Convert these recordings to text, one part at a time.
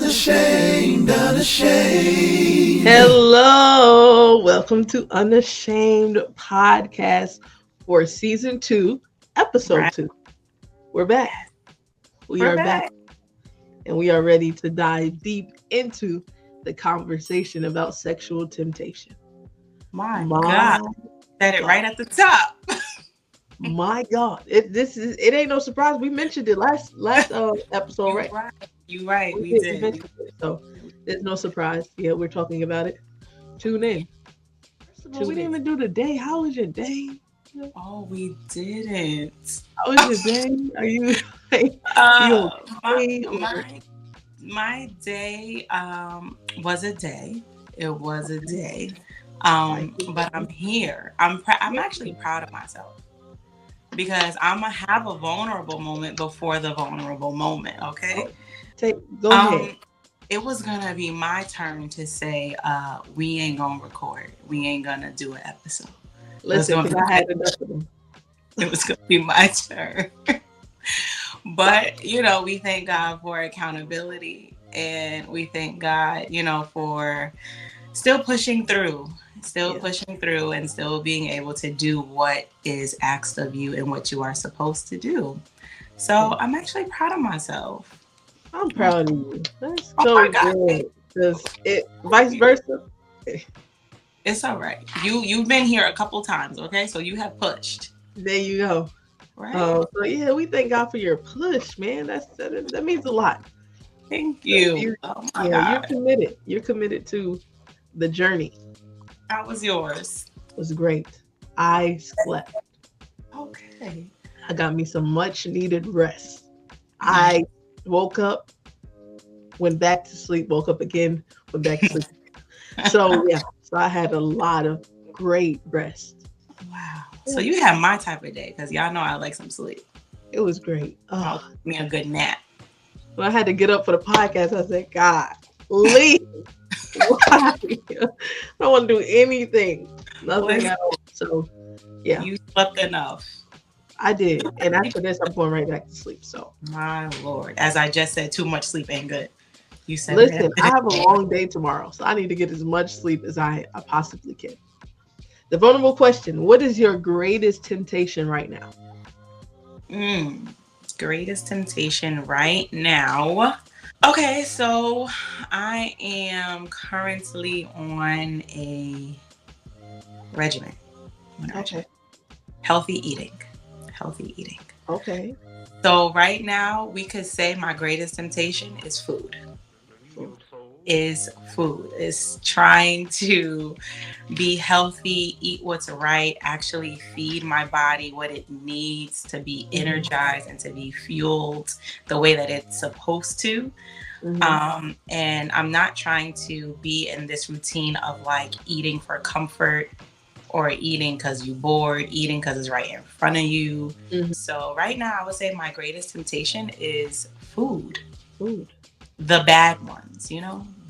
Unashamed. Hello, welcome to Unashamed podcast for season 2, episode Right. 2. We're back. We We're are back, back. and we are ready to dive deep into the conversation about sexual temptation. My My God. Said it right God, at the top. my God, it ain't no surprise. We mentioned it last episode, You right? right. You right. We We did. We did. mentioned it, so there's no surprise. Yeah, we're talking about it. Tune in. First of all, we Tune didn't in. even do the day. How was your day? Oh, we didn't. How was your day? Are you like, you Uh my okay? Or my my day was a day. It was a okay, day. like But I'm here. I'm actually proud of myself because I'm gonna have a vulnerable moment before the vulnerable moment, okay? oh, go ahead. Um, it was gonna be my turn to say, we ain't gonna record. We ain't gonna do an episode. It was Listen, gonna because be I had enough of them. it was gonna be my turn. But we thank God for accountability, and we thank God, for still pushing through, Yeah, and still being able to do what is asked of you and what you are supposed to do. yeah. So I'm actually proud of myself. I'm proud of you. That's Oh so my God. good. Because it, vice versa. It's all right. You've been here a couple times, okay? So you have pushed, There you go. right? So yeah, we thank God for your push, man. That means a lot. Thank 'Cause you. Oh my yeah, you're God. committed. You're committed to the journey. That was yours. It was great. I slept. Okay. I got me some much needed rest. Nice. I woke up, went back to sleep, woke up again, went back to sleep. So yeah, so I had a lot of great rest. Wow. So Yeah, you have my type of day because y'all know I like some sleep. it was great. I'll Oh, take me a good nap. when I had to get up for the podcast, I said, God, leave. Why? I don't want to do anything, nothing Listen, at all. So yeah, you slept enough. I did. And after this, I'm going right back to sleep. So My Lord. As I just said, too much sleep ain't good. You said it right listen, after I this. have a long day tomorrow, so I need to get as much sleep as I possibly can. The vulnerable question: what is your greatest temptation right now? Mm. Greatest temptation right now. Okay, so I am currently on a regimen. I'm on a regimen. Okay. Healthy eating. Healthy eating. Okay. So right now we could say my greatest temptation is food. Food. Is food. Is trying to be healthy, eat what's right, actually feed my body what it needs to be Hmm. energized and to be fueled the way that it's supposed to. Hmm. And I'm not trying to be in this routine of like eating for comfort or eating because you're bored, eating because it's right in front of you. Hmm. So right now, I would say my greatest temptation is food, Food. the bad ones,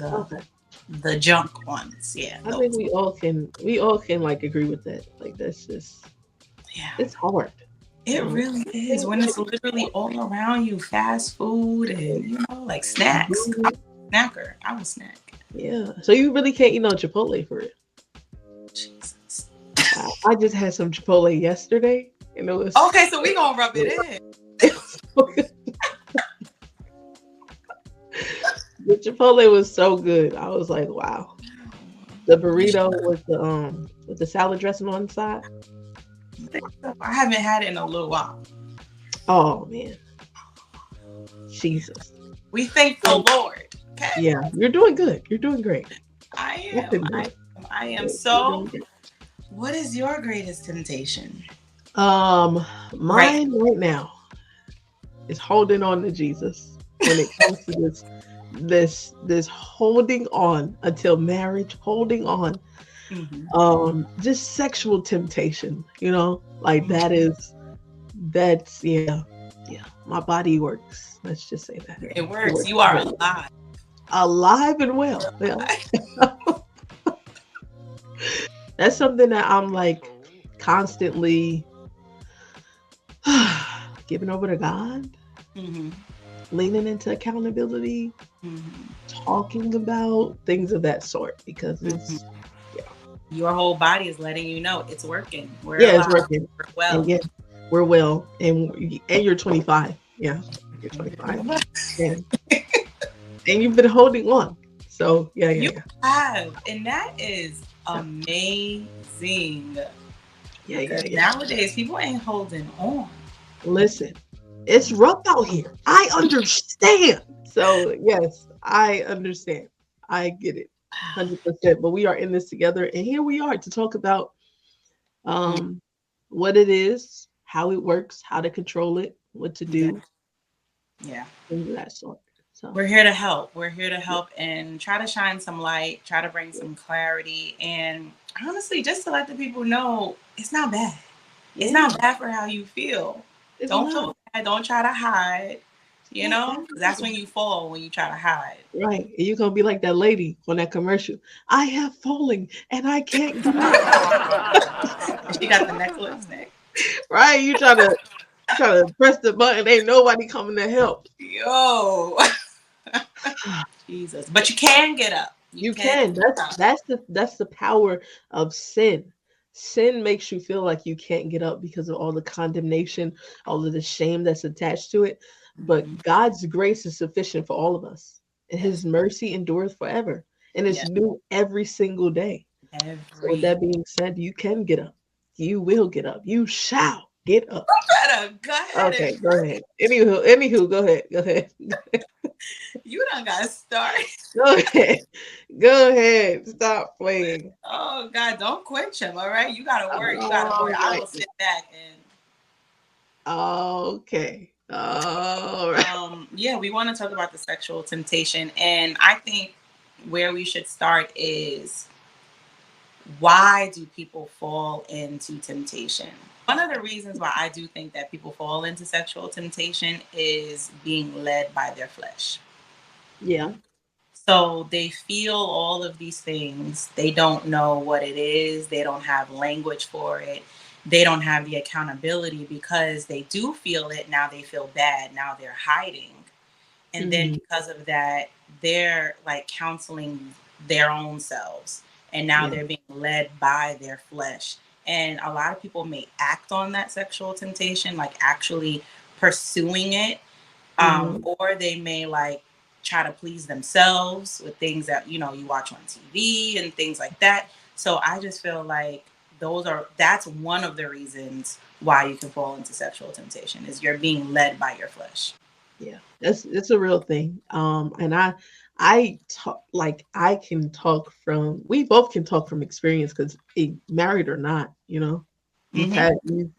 Okay. the junk ones. Yeah, I think those. we all can like agree with that. Like that's just Yeah, it's hard. it really I is think when it's literally all around you, fast food and like snacks. I'm a snacker. I will snack. yeah. So you really can't eat no Chipotle for it. Jesus. I just had some Chipotle yesterday, and it was Okay, so we gonna rub it in. it was so good. The Chipotle was so good. I was like, wow. The You should burrito with the salad dressing on the side. think so. I haven't had it in a little while. Oh man, Jesus. We thank the So, Lord. Okay, yeah, you're doing good. You're doing great. I I am. can do I it. am. I am. You're doing So, great. what is your greatest temptation? Um, Right. mine right now is holding on to Jesus when it comes to this holding on until marriage, holding on. Mm-hmm. Just sexual temptation, like that's yeah. My body works. Let's just say that. It It works. works You are very well. alive. Alive and well. Yeah. That's something that I'm like constantly giving over to God. Mm-hmm. leaning into accountability, Mhm. talking about things of that sort, because it's, Mhm. yeah, Your whole body is letting you know it's working. We're yeah, it's alive. working. We're And well. yeah, we're well, and you're 25. Yeah, you're 25, and you've been holding on. So yeah, yeah, You yeah, have, and that is amazing yeah, yeah, because yeah, yeah. nowadays people ain't holding on. Listen, it's rough out here. I understand. So yes, I understand. I get it, 100%. But we are in this together, and here we are to talk about Mm, um what it is, how it works, how to control it, what to yeah, do, yeah. things of that sort. So We're here to help. We're here to yeah, help and try to shine some light, try to bring yeah, some clarity, and honestly, just to let the people know it's not bad. It's yeah, not bad for how you feel. it's Don't not. feel bad. Don't try to hide. It's You not know, bad. 'cause that's when you fall when you try to hide. Right. And you're gonna be like that lady on that commercial. I have fallen and I can't get up. And she got the necklace neck. Right? You try to press the button, ain't nobody coming to help. Yo, Jesus! But you can get up. You You can can. get up. That's the power of sin. Sin makes you feel like you can't get up because of all the condemnation, all of the shame that's attached to it. Mhm. But God's grace is sufficient for all of us. And Yes, his mercy endureth forever. And it's yes. new every single day. So with Every that being said, you can get up. You will get up. You shall get up. better go ahead Okay, and go ahead. Anywho, go ahead. Go ahead. you done got started. Go ahead. Go ahead. Stop playing. Oh God, don't quench him. All right, you gotta work. You gotta All work. I right. will sit back and Okay. All right. yeah, we want to talk about the sexual temptation, and I think where we should start is why do people fall into temptation? One of the reasons why I do think that people fall into sexual temptation is being led by their flesh. Yeah. So they feel all of these things. They don't know what it is. They don't have language for it. They don't have the accountability because they do feel it. Now they feel bad. Now they're hiding. And then Hmm. because of that, they're like counseling their own selves. And now Yeah. they're being led by their flesh. And a lot of people may act on that sexual temptation, like actually pursuing it, Hmm. or they may like try to please themselves with things that you watch on TV and things like that. So I just feel like that's one of the reasons why you can fall into sexual temptation is you're being led by your flesh. Yeah. That's it's a real thing. And I talk like I can talk from we both can talk from experience because married or not, Hmm.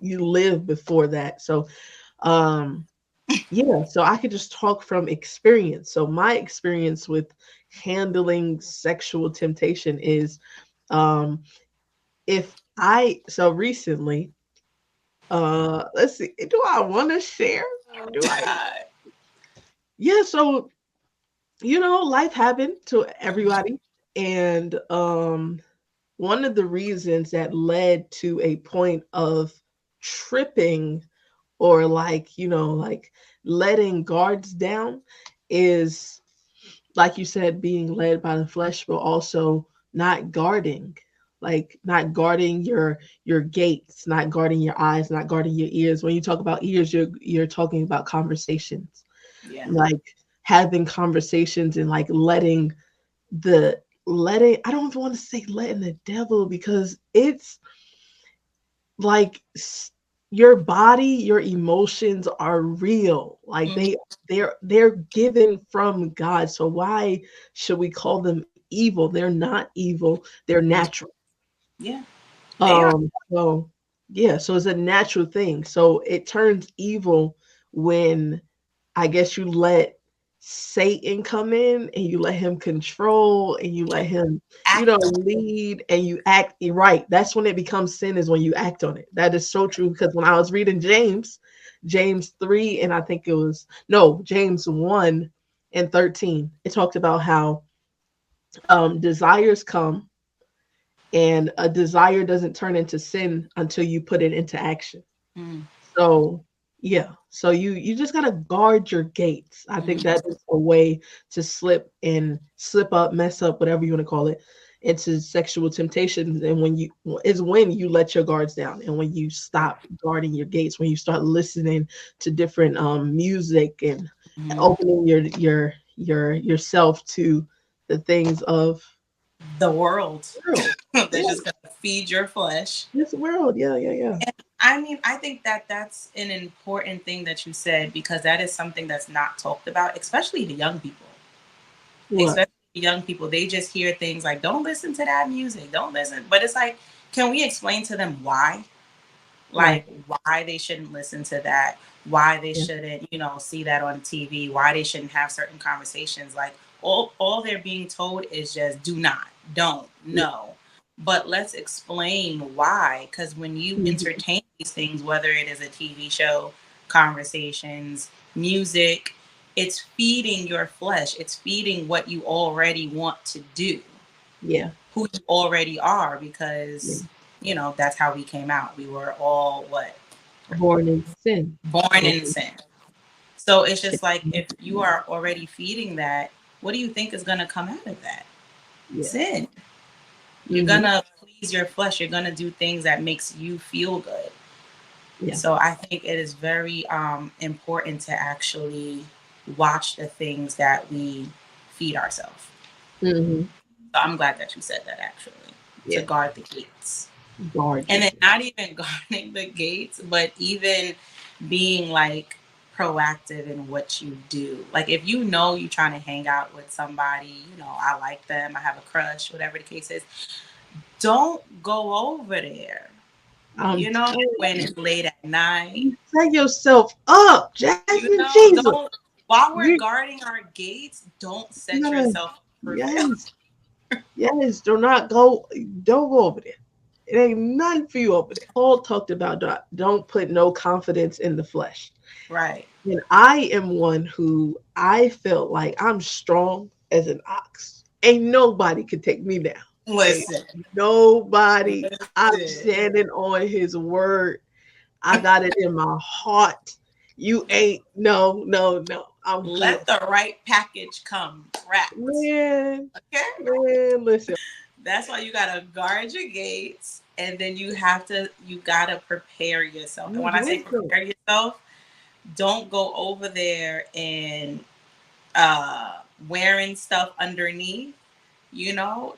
you live before that. So um yeah, so I could just talk from experience. So my experience with handling sexual temptation is um if I so recently let's see, do I want to share? Oh Do I? God. Yeah, so life happened to everybody, and one of the reasons that led to a point of tripping or like letting guards down is like you said, being led by the flesh, but also not guarding, like not guarding your gates, not guarding your eyes, not guarding your ears. When you talk about ears, you're talking about conversations, Yeah. like having conversations and like letting I don't even want to say letting the devil because it's like your body, your emotions are real. Like Mhm. they're given from God. So why should we call them evil? They're not evil. They're natural. Yeah, they are. So yeah, so it's a natural thing. So it turns evil when I guess you let Satan come in and you let him control and you let him, Act on. lead and you act right. That's when it becomes sin, is when you act on it. That is so true because when I was reading James 3, and I think it was, no, James 1 and 13, it talked about how desires come and a desire doesn't turn into sin until you put it into action. Mm. So Yeah. So you just gotta guard your gates. I think Mhm. that is a way to slip up, mess up, whatever you want to call it, into sexual temptations. And when you let your guards down, and when you stop guarding your gates, when you start listening to different music and Mhm. opening yourself to the things of The world. the world. They're Yeah, just gonna feed your flesh. this world. Yeah, yeah, yeah. And I mean, I think that that's an important thing that you said because that is something that's not talked about, especially the young people. What? Especially the young people, they just hear things like, "Don't listen to that music. Don't listen." But it's like, can we explain to them why? Right. Like why they shouldn't listen to that, why they Yeah. shouldn't, see that on TV, why they shouldn't have certain conversations. Like all they're being told is just do not, don't, Yeah. no. But let's explain why. Because when you Mhm. entertain these things, whether it is a TV show, conversations, music, it's feeding your flesh. It's feeding what you already want to do, Yeah. who you already are, Yeah. because that's how we came out. We were all what? Born in sin. Born So in sin. So it's sin. just like if you are already feeding that, what do you think is going to come out of that? Yeah. Sin. You're going Hmm. to please your flesh. You're going to do things that makes you feel good. Yeah. So I think it is very important to actually watch the things that we feed ourselves. Hmm. So I'm glad that you said that, actually, to Yeah. guard the gates. Guard And your then gate. not even guarding the gates, but even being like proactive in what you do. Like if you know you're trying to hang out with somebody, I like them, I have a crush, whatever the case is, don't go over there. I'm telling When you, it's late at night, you set yourself up, Jasmine Jesus. don't, while we're You guarding our gates, don't set gotta, yourself up for failure. yes, yes. Do not go. Don't go over there. It ain't nothing for you over there. Paul talked about don't put no confidence in the flesh. Right. And I am one who I felt like I'm strong as an ox. Ain't nobody can take me down. Ain't Listen, nobody. I'm listen. standing on his word. I got it in my heart. You ain't, no, no, no. I'm good. Let the right package come wrapped. Man, Okay? man, listen. That's why you gotta guard your gates, and then you gotta prepare yourself. And Use when I say wisdom. prepare yourself, don't go over there and wearing stuff underneath.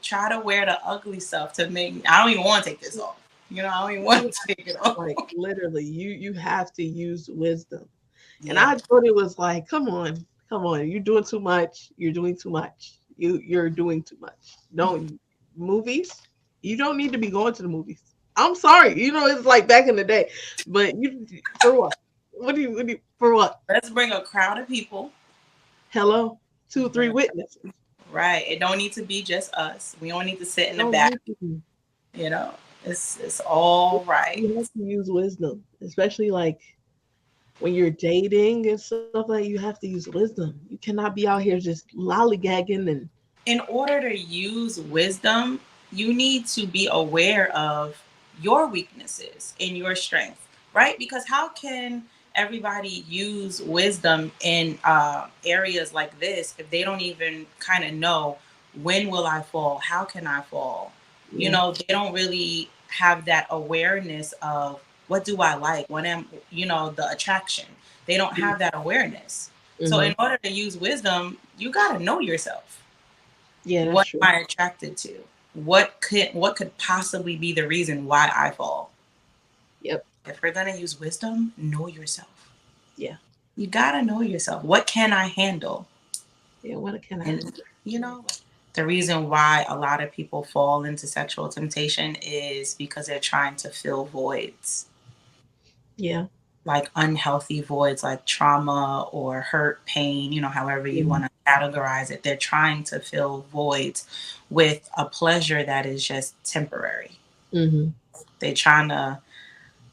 Try to wear the ugly stuff to make. I don't even want to take this off. I don't even want to take it off. Like literally, you have to use wisdom. And Yeah. I thought it was like, come on, you're doing too much. You're doing too much. You're doing too much. Don't movies. You don't need to be going to the movies. I'm sorry. It's like back in the day. But you for what? What do you for what? Let's bring a crowd of people. Hello? Two, three Bring a, witnesses. right. It don't need to be just us. We don't need to sit in the Don't back. need to be. You know, it's all right. You have to use wisdom, especially like when you're dating and stuff like you have to use wisdom. You cannot be out here just lollygagging and In order to use wisdom, you need to be aware of your weaknesses and your strength, right? Because how can everybody use wisdom in areas like this if they don't even kind of know when will I fall? How can I fall? yeah. They don't really have that awareness of what do I like? What am, the attraction. They don't have that awareness. So Mm-hmm. in order to use wisdom, you got to know yourself. Yeah, that's What true. am I attracted to? What could possibly be the reason why I fall? Yep. If we're gonna use wisdom, know yourself. Yeah. You gotta know yourself. What can I handle? Yeah. What can I And handle? you know, the reason why a lot of people fall into sexual temptation is because they're trying to fill voids, Yeah. like unhealthy voids, like trauma or hurt, pain, however you Mm-hmm. want to categorize it. They're trying to fill voids with a pleasure that is just temporary. Mm-hmm. They're trying to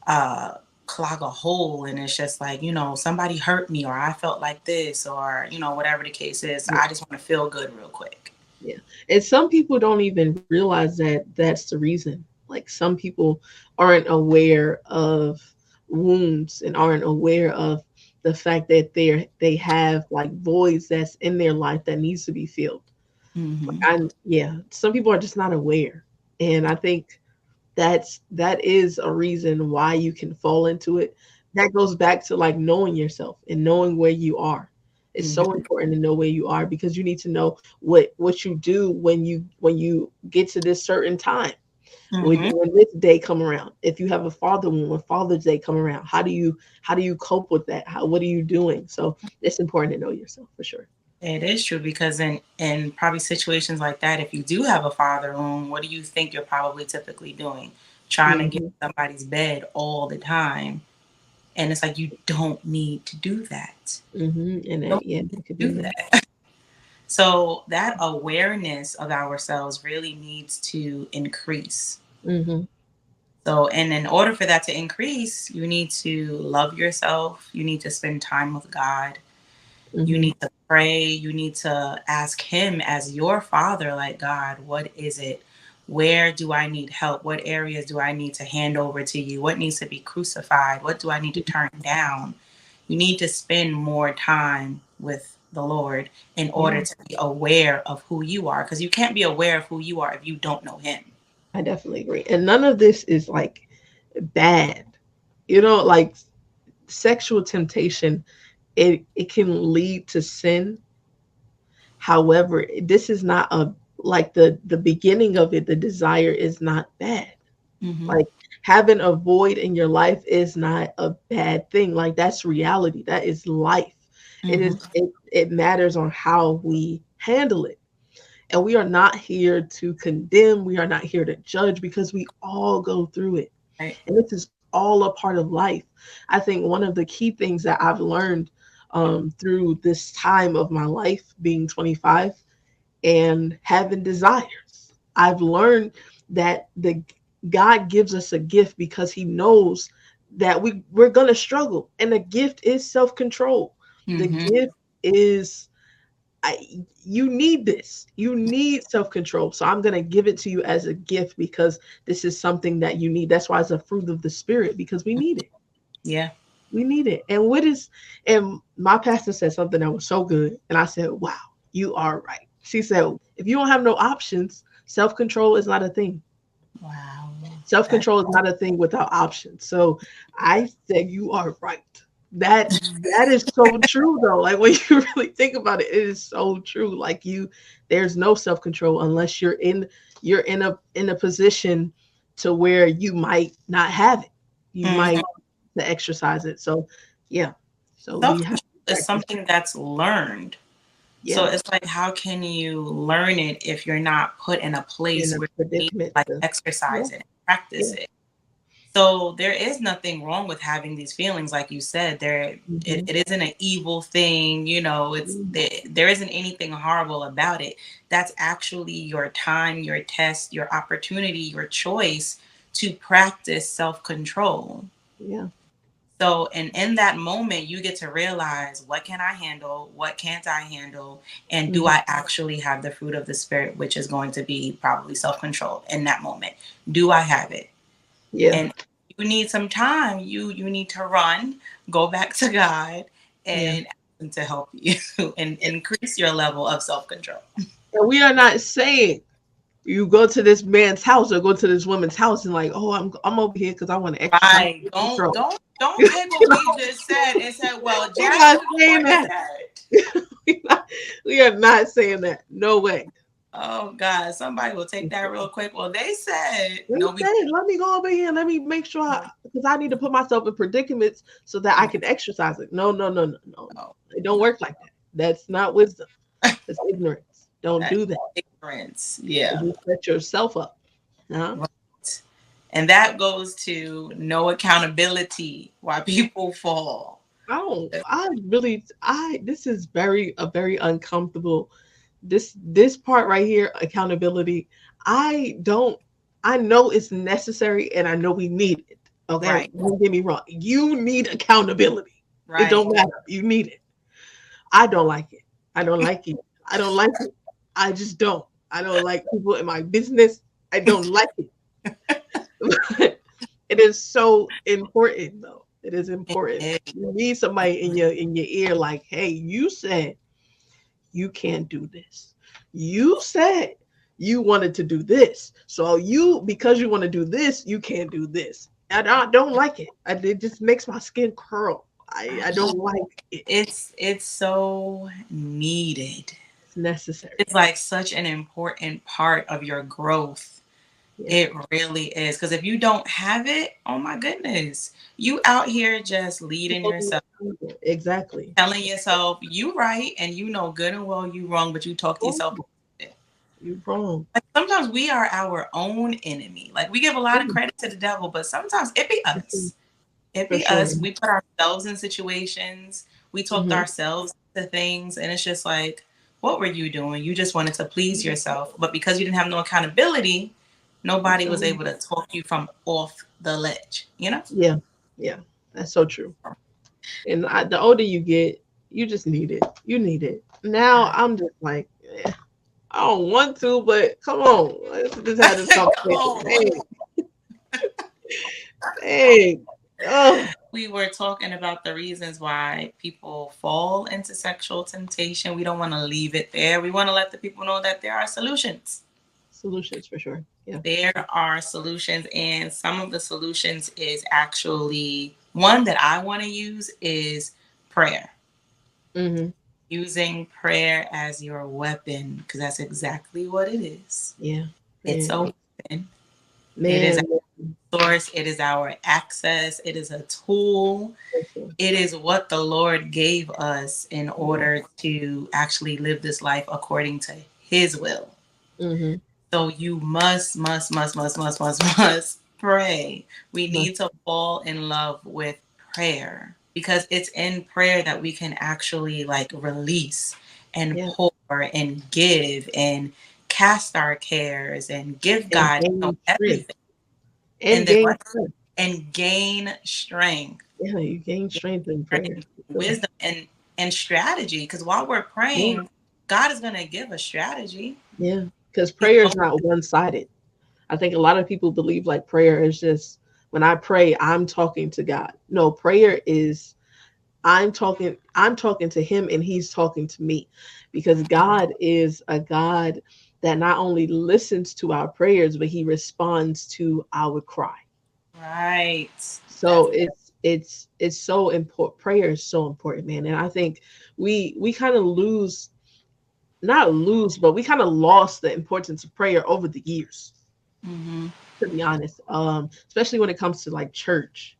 uh, clog a hole, and it's just like, somebody hurt me, or I felt like this, or, whatever the case is. Yeah. I just want to feel good real quick. Yeah. And some people don't even realize that that's the reason. Like some people aren't aware of wounds and aren't aware of the fact that they have like voids that's in their life that needs to be filled. Mm-hmm. And yeah, some people are just not aware. And I think that is a reason why you can fall into it. That goes back to like knowing yourself and knowing where you are. It's so Mm-hmm. important to know where you are because you need to know what you do when you get to this certain time. Mm-hmm. When this day come around, if you have a father when Father's Day come around, how do you cope with that? What are you doing? So it's important to know yourself for sure. It is true because in probably situations like that, if you do have a father wound, what do you think you're probably typically doing? Trying to get Hmm. somebody's bed all the time. And it's like you don't need to do that. Hmm. And Don't that, yeah, that could be do annoying. that. So that awareness of ourselves really needs to increase. Hmm. So, and in order for that to increase, you need to love yourself. You need to spend time with God. You Hmm. need to pray. You need to ask Him as your Father, like, God, what is it? Where do I need help? What areas do I need to hand over to you? What needs to be crucified? What do I need to turn down? You need to spend more time with the Lord in Yeah, order to be aware of who you are, because you can't be aware of who you are if you don't know Him. I definitely agree. And none of this is like bad. Like sexual temptation, it can lead to sin. However, this is not a like the beginning of it, the desire is not bad. Mm-hmm. Like having a void in your life is not a bad thing. Like that's reality. That is life. Mm-hmm. It matters on how we handle it. And we are not here to condemn, we are not here to judge because we all go through it. Right. And this is all a part of life. I think one of the key things that I've learned through this time of my life, being 25 and having desires, I've learned that the God gives us a gift because He knows that we're gonna struggle, and the gift is self control. The Mm-hmm. gift is I you need this. You need self-control. So I'm going to give it to you as a gift because this is something that you need. That's why it's a fruit of the spirit because we need it. Yeah. We need it. And my pastor said something that was so good and I said, "Wow, you are right." She said, "If you don't have no options, self-control is not a thing. Wow. That. Self-control is not a thing without options." So I said, "You are right." That is so true though. Like when you really think about it, it is so true. Like there's no self-control unless you're in a position to where you might not have it. You Mhm. might to exercise it. So yeah. So we Self have control to is practice. something that's learned. So Yeah. it's like, how can you learn it if you're not put in a You're in place a where you need to predicament like to yeah, exercise it and practice yeah. it? So there is nothing wrong with having these feelings, like you said. Hmm. It isn't an evil thing, you know. There isn't anything horrible about it. That's actually your time, your test, your opportunity, your choice to practice self control. Yeah. So, and in that moment, you get to realize, what can I handle? What can't I handle? And do Hmm. I actually have the fruit of the spirit, which is going to be probably self control in that moment? Do I have it? Yeah. And you need some time. You need to run, go back to God, Yeah. and ask Him to help you and increase your level of self control. And we are not saying you go to this man's house or go to this woman's house and like, oh, I'm over here because I want to exercise Right? control. Don't You take what know, we just said and say, well, we're Jas, not you the saying one that. said. We are not saying that. No way. Oh God, somebody will take that real quick. Well, they said They no. We said, let me go over here. Let me make sure because I need to put myself in predicaments so that I can exercise it. No, no, no, no, no, no. no, It don't no. work like that. That's not wisdom. That's ignorance. Don't That do that. ignorance. Yeah. You set yourself up. Huh? Right. And that goes to no accountability why people fall. I really, this is very uncomfortable. This part right here, accountability. I don't, I know it's necessary and I know we need it. Okay. Right. Don't get me wrong. You need accountability. It Right. don't matter. You need it. I don't like it. I don't like it. I don't like it. I just don't. I don't like people in my business. I don't like it. It is so important though. It is It important. is. You need somebody in your ear, like, hey, you said you can't do this. You said you wanted to do this. So because you want to do this, you can't do this. I don't like it. It just makes my skin curl. I don't like it. It's so needed. It's necessary. It's like such an important part of your growth. Yeah. It really is. Because if you don't have it, oh my goodness, you out here just leading yourself, Exactly. telling yourself you right and you know good and well you wrong, but you talk to yourself. Wrong. You're wrong. Like sometimes we are our own enemy. Like we give a lot of credit to the devil, but sometimes it be us. It For be sure. us. We put ourselves in situations. We talked Hmm. ourselves to things, and it's just like, what were you doing? You just wanted to please yourself, but because you didn't have no accountability, nobody was able to talk you from off the ledge. You know? Yeah. Yeah. That's so true. And the older you get, you just need it. You need it. Now I'm just like, I don't want to, but come on, let's just have this Come conversation. on. Hey, hey, oh, We were talking about the reasons why people fall into sexual temptation. We don't want to leave it there. We want to let the people know that there are solutions. solutions for sure. Yeah. There are solutions, and some of the solutions is actually one that I want to use is prayer. Hmm. Using prayer as your weapon, because that's exactly what it is. Yeah. It's a Man, weapon. It is man, our source, it is our access, it is a tool. for sure. It is what the Lord gave us in Yeah. order to actually live this life according to His will. Hmm. So you must pray. We Must. need to fall in love with prayer because it's in prayer that we can actually like release and Yeah. pour and give and cast our cares and give And God, gain strength. everything. And And then gain what? strength. And gain strength, Yeah, you gain strength in prayer. strength, For sure. wisdom, and strategy. Because while we're Yeah. praying, God is going to give us strategy. Yeah. Because He's prayer is going, not one sided. I think a lot of people believe like prayer is just when I pray, I'm talking to God. No, prayer is I'm talking to him and he's talking to me because God is a God that not only listens to our prayers, but he responds to our cry. right. So it's so important. Prayer is so important, man. And I think we kind of lose, not lose, but we kind of lost the importance of prayer over the years, Mm-hmm. to be honest. Especially when it comes to like church.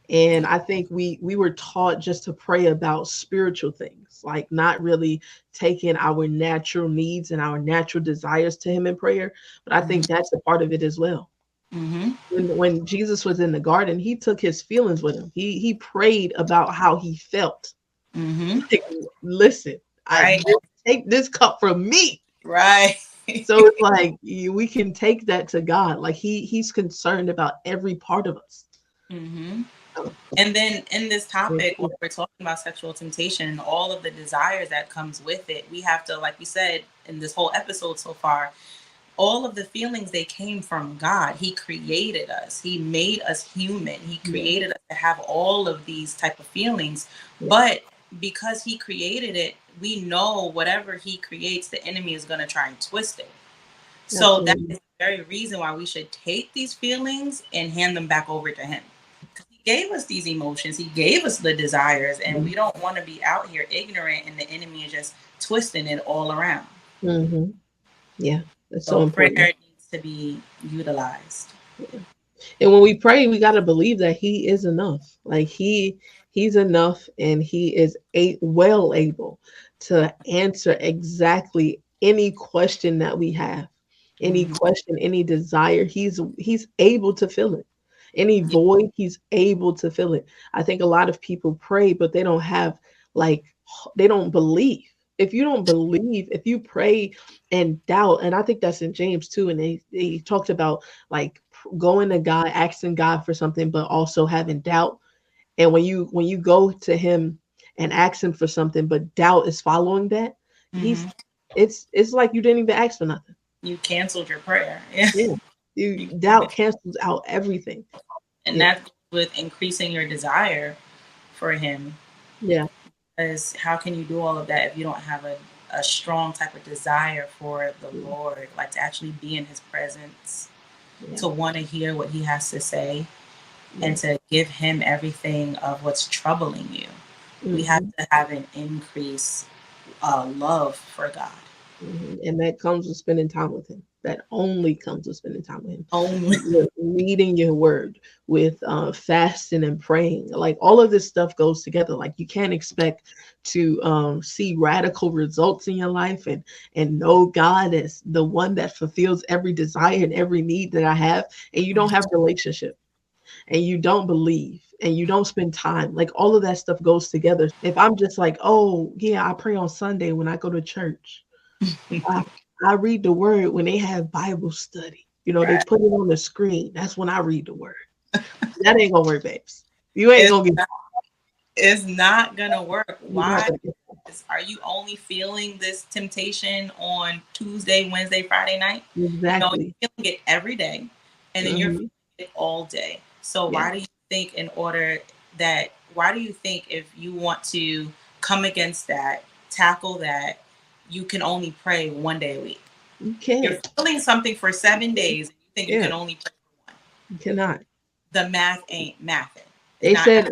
And I think we were taught just to pray about spiritual things, like not really taking our natural needs and our natural desires to him in prayer. But I Mm-hmm. think that's a part of it as well. Mm-hmm. When Jesus was in the garden, he took his feelings with him. He prayed about how he felt. Mm-hmm. Like, listen, Right. take this cup from me. Right. So it's like we can take that to God. Like he's concerned about every part of us. Mm-hmm. So, And then in this yeah, topic, when we're talking about sexual temptation and all of the desires that comes with it, we have to, like we said in this whole episode so far, all of the feelings they came from God. He created us. He made us human. He yeah, created us to have all of these type of feelings. yeah, But because he created it, we know whatever he creates, the enemy is going to try and twist it. So that absolutely. is the very reason why we should take these feelings and hand them back over to him. He gave us these emotions, he gave us the desires, and we don't want to be out here ignorant and the enemy is just twisting it all around. Mm-hmm. Yeah, that's so So important. prayer needs to be utilized. Yeah. And when we pray, we got to believe that he is enough. Like he's enough and he is well able to answer exactly any question that we have. Any Mm-hmm. question, any desire, he's able to fill it. Any Yeah. void, he's able to fill it. I think a lot of people pray but they don't have like they don't believe. If you don't believe, if you pray and doubt, and I think that's in James too, and they talked about like going to God, asking God for something, but also having doubt. And when you go to Him and ask Him for something, but doubt is following that, He's Mm-hmm. it's like you didn't even ask for nothing. You canceled your prayer. Yeah. Yeah, you You, doubt cancels out everything. and Yeah, that goes with increasing your desire for him. Yeah. Because how can you do all of that if you don't have a strong type of desire for the Yeah. Lord, like to actually be in his presence, Yeah. to want to hear what he has to say, and Yeah. to give him everything of what's troubling you? We have Hmm. to have an increased love for God. And that comes with spending time with him. That only comes with spending time with him. Only. With reading your word, with fasting and praying. Like all of this stuff goes together. Like you can't expect to see radical results in your life and know God as the one that fulfills every desire and every need that I have, and you don't have relationship and you don't believe and you don't spend time. Like all of that stuff goes together. If I'm just like, oh yeah, I pray on Sunday when I go to church. I, I read the word when they have Bible study. They Right. put it on the screen. That's when I read the word. That ain't gonna work, babes. You ain't It's gonna get. it's not gonna work. You're not Why? gonna get. Are you only feeling this temptation on Tuesday, Wednesday, Friday night? No, Exactly. you're feeling it every day, and then you're Hmm. feeling it all day. So Yeah. why do you think why do you think if you want to come against that, tackle that, you can only pray one day a week? You You're can't. feeling something for 7 days, and you think you Yeah. can only pray for one. You cannot. The math ain't mathing. It's They not. said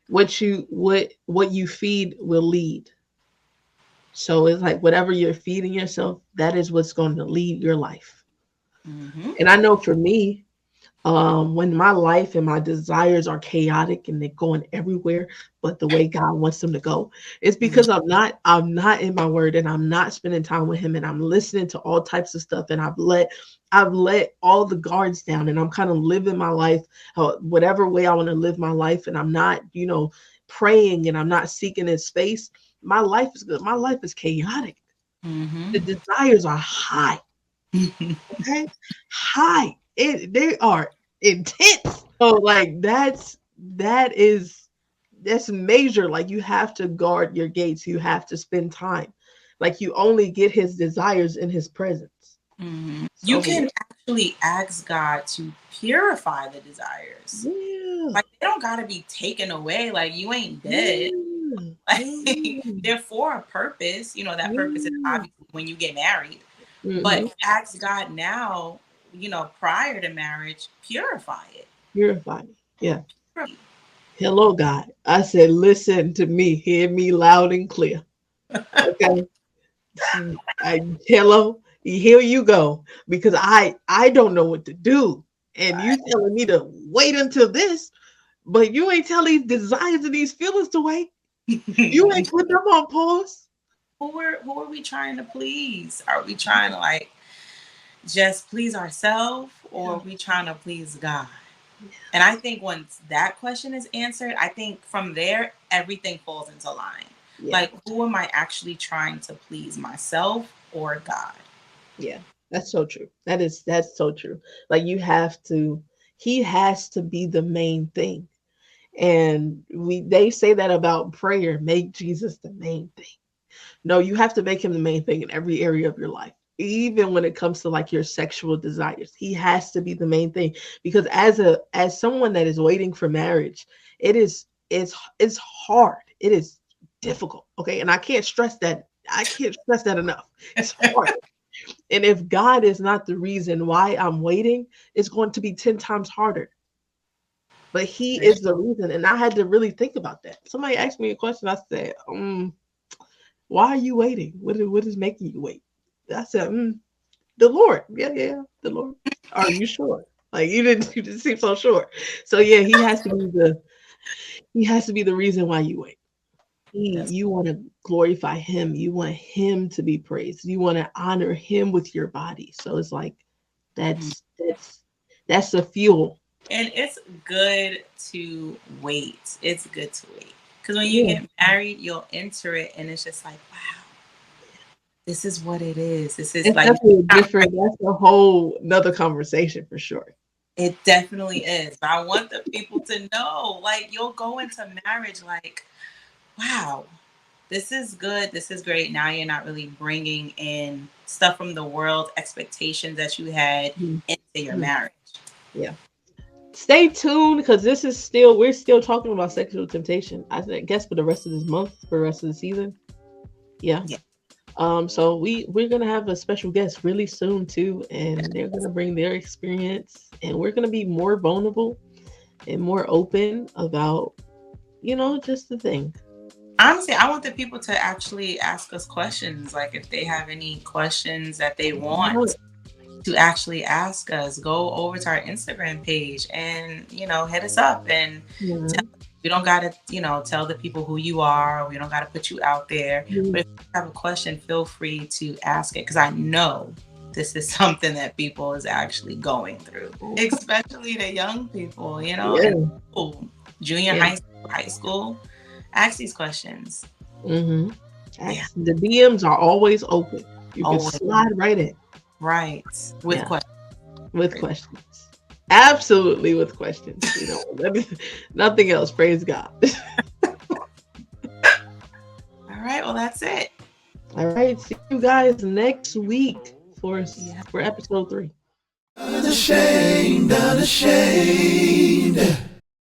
what you feed will lead. So it's like whatever you're feeding yourself, that is what's going to lead your life. Mm-hmm. And I know for me, when my life and my desires are chaotic and they're going everywhere but the way God wants them to go, it's because I'm not in my word and I'm not spending time with him and I'm listening to all types of stuff and I've let all the guards down and I'm kind of living my life whatever way I want to live my life and I'm not, praying and I'm not seeking his space. My life is good. My life is chaotic. The Mm-hmm. desires are high. Okay, high. They are intense. So like that's major. Like you have to guard your gates. You have to spend time. Like you only get his desires in his presence. Mm-hmm. You So can actually ask God to purify the desires. yeah, Like they don't gotta be taken away. Like you ain't dead. yeah, Like yeah, they're for a purpose. That purpose is yeah. obviously when you get married. But Hmm. ask God now, prior to marriage, purify it. Purify me. Yeah. Hello, God. I said, listen to me. Hear me loud and clear. Okay. I, hello, here you go. Because I don't know what to do. And you telling me to wait until this, but you ain't telling these desires and these feelings to wait. You ain't put them on pause. Who are we trying to please? Are we trying to like just please ourselves, or Yeah. are we trying to please God? And I think once that question is answered, I think from there everything falls into line. Yeah. Like, who am I actually trying to please, myself or God? Yeah. That's so true. That's so true. Like you have to he has to be the main thing. And they say that about prayer, make Jesus the main thing. No, you have to make him the main thing in every area of your life. Even when it comes to like your sexual desires, he has to be the main thing because as someone that is waiting for marriage, it's hard. It is difficult, okay? And I can't stress that enough. It's hard. And if God is not the reason why I'm waiting, it's going to be 10 times harder. But he is the reason and I had to really think about that. Somebody asked me a question. I said, why are you waiting? What is making you wait? I said, the Lord. Yeah, yeah, the Lord. Are you sure? Like you didn't seem so sure. So yeah, he has to be the reason why you wait. That's You want to glorify him. You want him to be praised. You want to honor him with your body. So it's like that's the fuel. And it's good to wait. It's good to wait. Because when you Yeah, get married, you'll enter it and it's just like, wow, this is what it is. This is it's like, definitely different. That's a whole another conversation for sure. it definitely is. But I want the people to know, like, you'll go into marriage like, wow, this is good. This is great. Now you're not really bringing in stuff from the world, expectations that you had Mhm. into your Mhm. marriage. Yeah. stay tuned because we're still talking about sexual temptation. Guess for the rest of this month, for the rest of the season. Yeah. Yeah. So we're gonna have a special guest really soon too, and they're gonna bring their experience, and we're gonna be more vulnerable and more open about, just the thing. Honestly, I want the people to actually ask us questions. Like if they have any questions that they want to actually ask us, go over to our Instagram page and, hit us up and Yeah. tell, we don't got to, tell the people who you are. We don't got to put you out there. Mhm. But if you have a question, feel free to ask it because I know this is something that people is actually going through, especially the young people, in Yeah. school, junior Yeah. high school. Ask these questions. Mm-hmm. Yeah. The DMs are always open. You can Always. slide right in. Right. With Yeah. questions. With questions. Absolutely with questions. Nothing else. Praise God. All right. Well, that's it. All right. See you guys next week for Yeah. episode 3. Unashamed, unashamed.